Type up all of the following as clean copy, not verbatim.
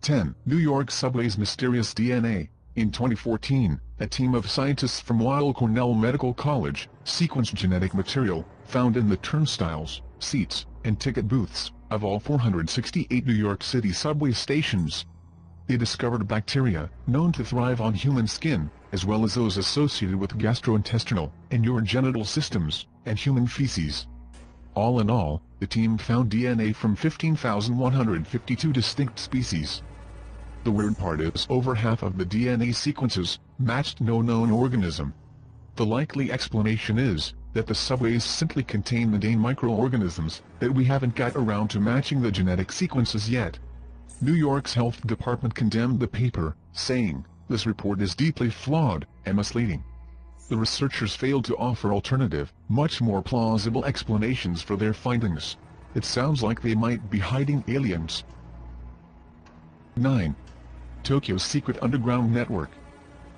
10. New York Subway's mysterious DNA. In 2014, a team of scientists from Weill Cornell Medical College sequenced genetic material found in the turnstiles, seats, and ticket booths of all 468 New York City subway stations. They discovered bacteria known to thrive on human skin, as well as those associated with gastrointestinal and urogenital systems, and human feces. All in all, the team found DNA from 15,152 distinct species. The weird part is over half of the DNA sequences matched no known organism. The likely explanation is that the subways simply contain mundane microorganisms that we haven't got around to matching the genetic sequences yet. New York's health department condemned the paper, saying, "This report is deeply flawed and misleading." The researchers failed to offer alternative, much more plausible explanations for their findings. It sounds like they might be hiding aliens. 9. Tokyo's secret underground network.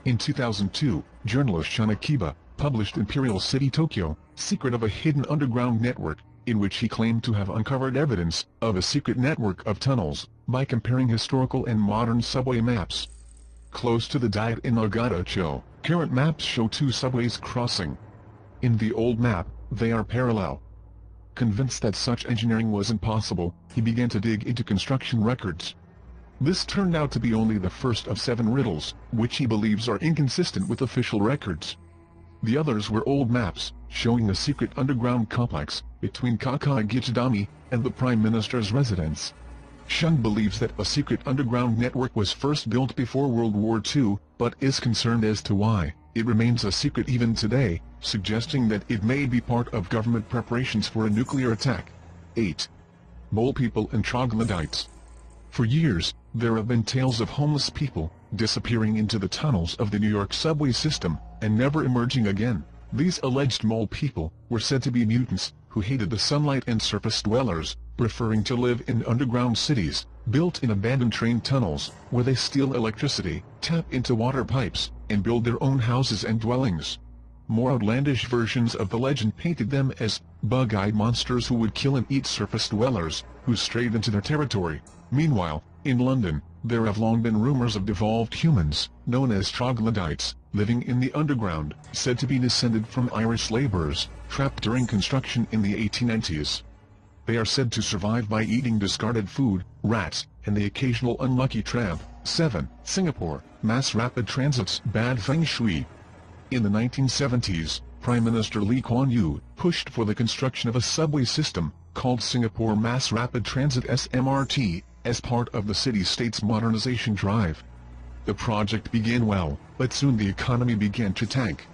In 2002, journalist Shun Akiba published Imperial City Tokyo, Secret of a Hidden Underground Network, in which he claimed to have uncovered evidence of a secret network of tunnels by comparing historical and modern subway maps. Close to the Diet in Nagata-cho, current maps show two subways crossing. In the old map, they are parallel. Convinced that such engineering was impossible, he began to dig into construction records. This turned out to be only the first of 7 riddles, which he believes are inconsistent with official records. The others were old maps, showing a secret underground complex between Kakai Gichidami and the Prime Minister's residence. Shun believes that a secret underground network was first built before World War II, but is concerned as to why it remains a secret even today, suggesting that it may be part of government preparations for a nuclear attack. 8. Mole people and troglodytes. For years, there have been tales of homeless people disappearing into the tunnels of the New York subway system and never emerging again. These alleged mole people were said to be mutants who hated the sunlight and surface dwellers, preferring to live in underground cities, built in abandoned train tunnels, where they steal electricity, tap into water pipes, and build their own houses and dwellings. More outlandish versions of the legend painted them as bug-eyed monsters who would kill and eat surface dwellers who strayed into their territory. Meanwhile, in London, there have long been rumors of devolved humans, known as troglodytes, living in the underground, said to be descended from Irish labourers, trapped during construction in the 1890s. They are said to survive by eating discarded food, rats, and the occasional unlucky tramp. 7. Singapore, mass rapid transit's bad feng shui. In the 1970s, Prime Minister Lee Kuan Yew pushed for the construction of a subway system, called Singapore Mass Rapid Transit SMRT, as part of the city-state's modernization drive. The project began well, but soon the economy began to tank.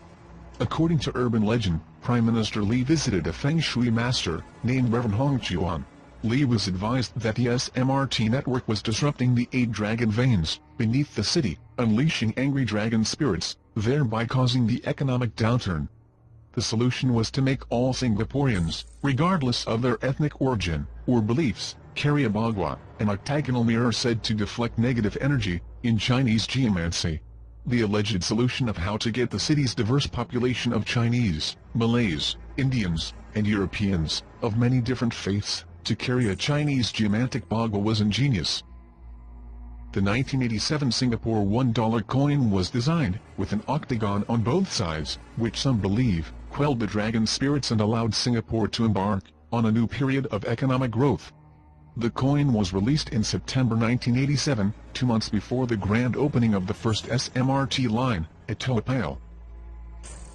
According to urban legend, Prime Minister Lee visited a feng shui master, named Reverend Hong Chuan. Lee was advised that the SMRT network was disrupting the 8 dragon veins beneath the city, unleashing angry dragon spirits, thereby causing the economic downturn. The solution was to make all Singaporeans, regardless of their ethnic origin or beliefs, carry a bagua, an octagonal mirror said to deflect negative energy, in Chinese geomancy. The alleged solution of how to get the city's diverse population of Chinese, Malays, Indians, and Europeans, of many different faiths, to carry a Chinese geomantic bagua was ingenious. The 1987 Singapore $1 coin was designed with an octagon on both sides, which some believe quelled the dragon spirits and allowed Singapore to embark on a new period of economic growth. The coin was released in September 1987, 2 months before the grand opening of the first SMRT line, at Toa Payoh.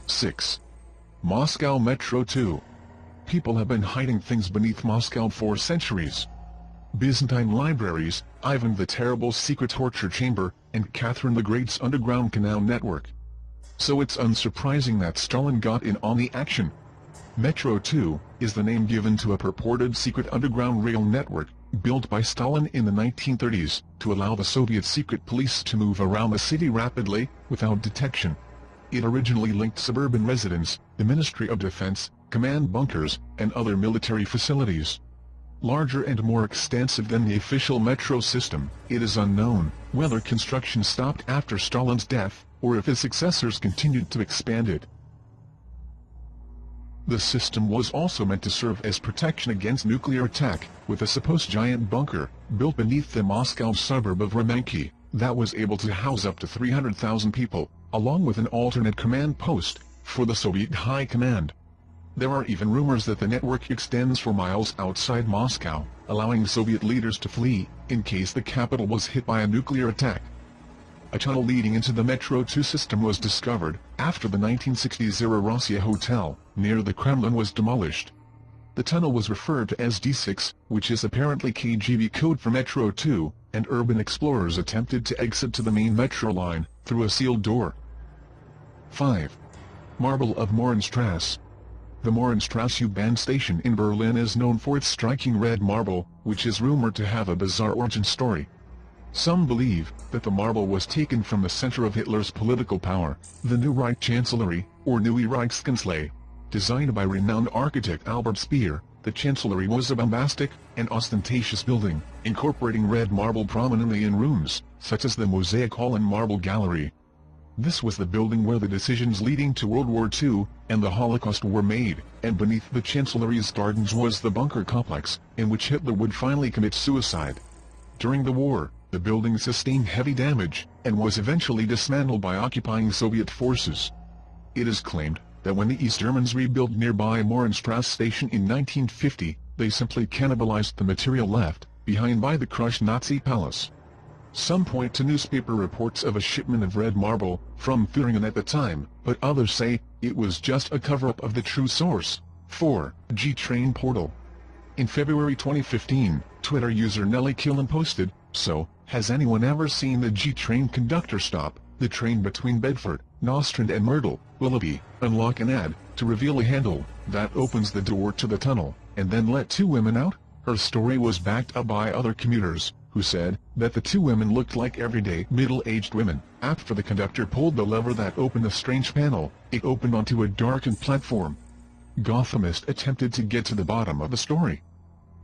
6. Moscow Metro 2. People have been hiding things beneath Moscow for centuries. Byzantine libraries, Ivan the Terrible's secret torture chamber, and Catherine the Great's underground canal network. So it's unsurprising that Stalin got in on the action. Metro 2 is the name given to a purported secret underground rail network, built by Stalin in the 1930s, to allow the Soviet secret police to move around the city rapidly, without detection. It originally linked suburban residents, the Ministry of Defense, command bunkers, and other military facilities. Larger and more extensive than the official metro system, it is unknown whether construction stopped after Stalin's death, or if his successors continued to expand it. The system was also meant to serve as protection against nuclear attack, with a supposed giant bunker, built beneath the Moscow suburb of Remenki, that was able to house up to 300,000 people, along with an alternate command post, for the Soviet High Command. There are even rumors that the network extends for miles outside Moscow, allowing Soviet leaders to flee, in case the capital was hit by a nuclear attack. A tunnel leading into the Metro 2 system was discovered, after the 1960s Russia Hotel, near the Kremlin was demolished. The tunnel was referred to as D6, which is apparently KGB code for Metro 2, and urban explorers attempted to exit to the main metro line, through a sealed door. 5. Marble of Mohrenstrasse. The Mohrenstrasse U-Bahn station in Berlin is known for its striking red marble, which is rumored to have a bizarre origin story. Some believe that the marble was taken from the center of Hitler's political power, the New Reich Chancellery, or Neue Reichskanzlei. Designed by renowned architect Albert Speer, the Chancellery was a bombastic and ostentatious building, incorporating red marble prominently in rooms, such as the Mosaic Hall and Marble Gallery. This was the building where the decisions leading to World War II and the Holocaust were made, and beneath the Chancellery's gardens was the bunker complex, in which Hitler would finally commit suicide. During the war, the building sustained heavy damage, and was eventually dismantled by occupying Soviet forces. It is claimed that when the East Germans rebuilt nearby Mohrenstrasse station in 1950, they simply cannibalized the material left behind by the crushed Nazi palace. Some point to newspaper reports of a shipment of red marble from Thüringen at the time, but others say it was just a cover-up of the true source. 4. G-Train Portal. In February 2015, Twitter user Nelly Killen posted, "So, has anyone ever seen the G-Train conductor stop the train between Bedford, Nostrand and Myrtle, Willoughby, unlock an ad, to reveal a handle that opens the door to the tunnel, and then let two women out?" Her story was backed up by other commuters, who said that the two women looked like everyday middle-aged women. After the conductor pulled the lever that opened the strange panel, it opened onto a darkened platform. Gothamist attempted to get to the bottom of the story.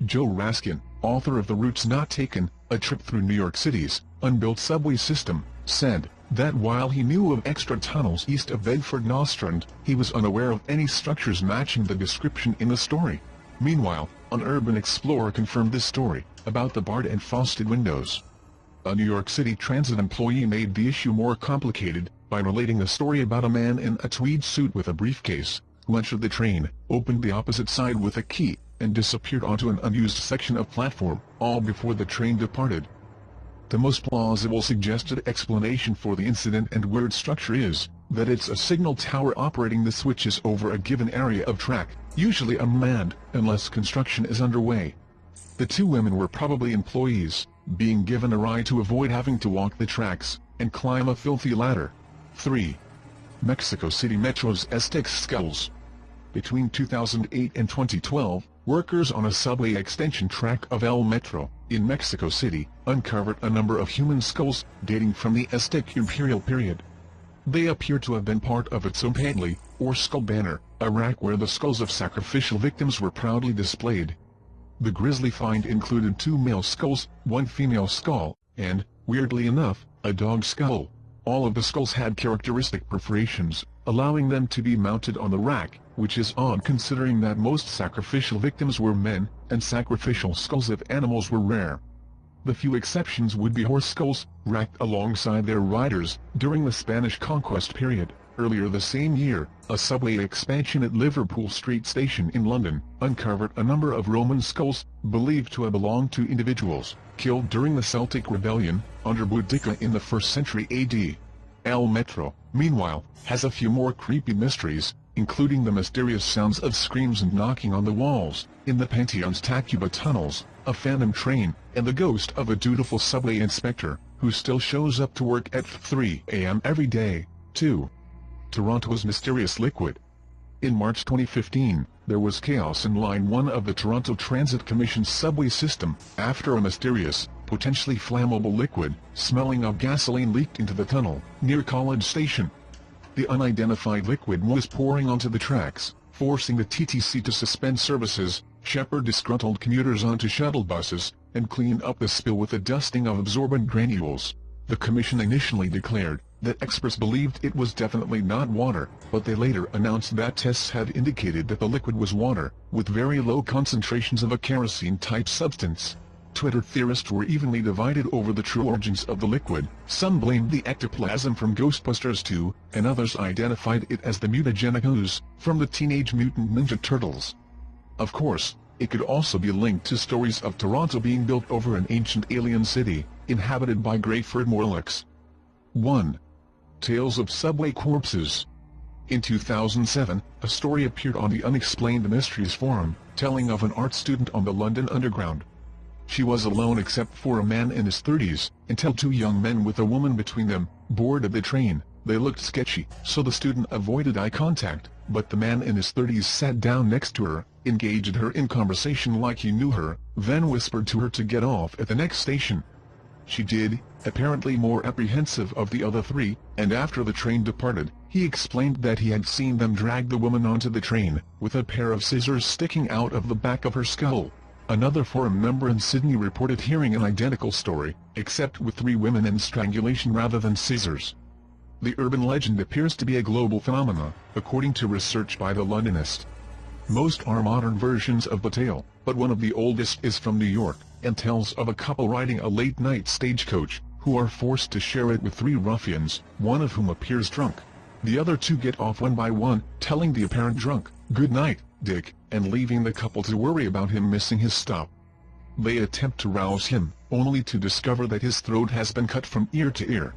Joe Raskin, author of The Routes Not Taken, A Trip Through New York City's Unbuilt Subway System, said that while he knew of extra tunnels east of Bedford Nostrand, he was unaware of any structures matching the description in the story. Meanwhile, an urban explorer confirmed this story, about the barred and frosted windows. A New York City Transit employee made the issue more complicated, by relating a story about a man in a tweed suit with a briefcase, who entered the train, opened the opposite side with a key, and disappeared onto an unused section of platform, all before the train departed. The most plausible suggested explanation for the incident and weird structure is that it's a signal tower operating the switches over a given area of track, usually unmanned, unless construction is underway. The two women were probably employees, being given a ride to avoid having to walk the tracks, and climb a filthy ladder. 3. Mexico City Metro's Aztec Skulls. Between 2008 and 2012, workers on a subway extension track of El Metro, in Mexico City, uncovered a number of human skulls, dating from the Aztec imperial period. They appear to have been part of a Tzompantli, or skull banner, a rack where the skulls of sacrificial victims were proudly displayed. The grisly find included 2 male skulls, 1 female skull, and, weirdly enough, a dog skull. All of the skulls had characteristic perforations, allowing them to be mounted on the rack, which is odd considering that most sacrificial victims were men, and sacrificial skulls of animals were rare. The few exceptions would be horse skulls, racked alongside their riders, during the Spanish conquest period. Earlier the same year, a subway expansion at Liverpool Street Station in London uncovered a number of Roman skulls, believed to have belonged to individuals killed during the Celtic Rebellion, under Boudicca in the 1st century AD. El Metro, meanwhile, has a few more creepy mysteries, including the mysterious sounds of screams and knocking on the walls, in the Pantheon's Tacuba tunnels, a phantom train, and the ghost of a dutiful subway inspector, who still shows up to work at 3 a.m. every day. 2. Toronto's Mysterious Liquid. In March 2015, there was chaos in Line 1 of the Toronto Transit Commission's subway system, after a mysterious, potentially flammable liquid, smelling of gasoline leaked into the tunnel, near College Station. The unidentified liquid was pouring onto the tracks, forcing the TTC to suspend services, shepherd disgruntled commuters onto shuttle buses, and clean up the spill with a dusting of absorbent granules. The Commission initially declared that experts believed it was definitely not water, but they later announced that tests had indicated that the liquid was water, with very low concentrations of a kerosene-type substance. Twitter theorists were evenly divided over the true origins of the liquid. Some blamed the ectoplasm from Ghostbusters 2, and others identified it as the mutagenic ooze from the Teenage Mutant Ninja Turtles. Of course, it could also be linked to stories of Toronto being built over an ancient alien city, inhabited by Greyford Morlocks. 1. Tales of Subway Corpses. In 2007, a story appeared on the Unexplained Mysteries forum, telling of an art student on the London Underground. She was alone except for a man in his 30s, until two young men with a woman between them, boarded the train. They looked sketchy, so the student avoided eye contact, but the man in his 30s sat down next to her, engaged her in conversation like he knew her, then whispered to her to get off at the next station. She did, apparently more apprehensive of the other three, and after the train departed, he explained that he had seen them drag the woman onto the train, with a pair of scissors sticking out of the back of her skull. Another forum member in Sydney reported hearing an identical story, except with 3 women and strangulation rather than scissors. The urban legend appears to be a global phenomenon, according to research by The Londonist. Most are modern versions of the tale, but one of the oldest is from New York, and tells of a couple riding a late-night stagecoach, who are forced to share it with 3 ruffians, one of whom appears drunk. The other 2 get off one by one, telling the apparent drunk, "Good night, Dick," and leaving the couple to worry about him missing his stop. They attempt to rouse him, only to discover that his throat has been cut from ear to ear.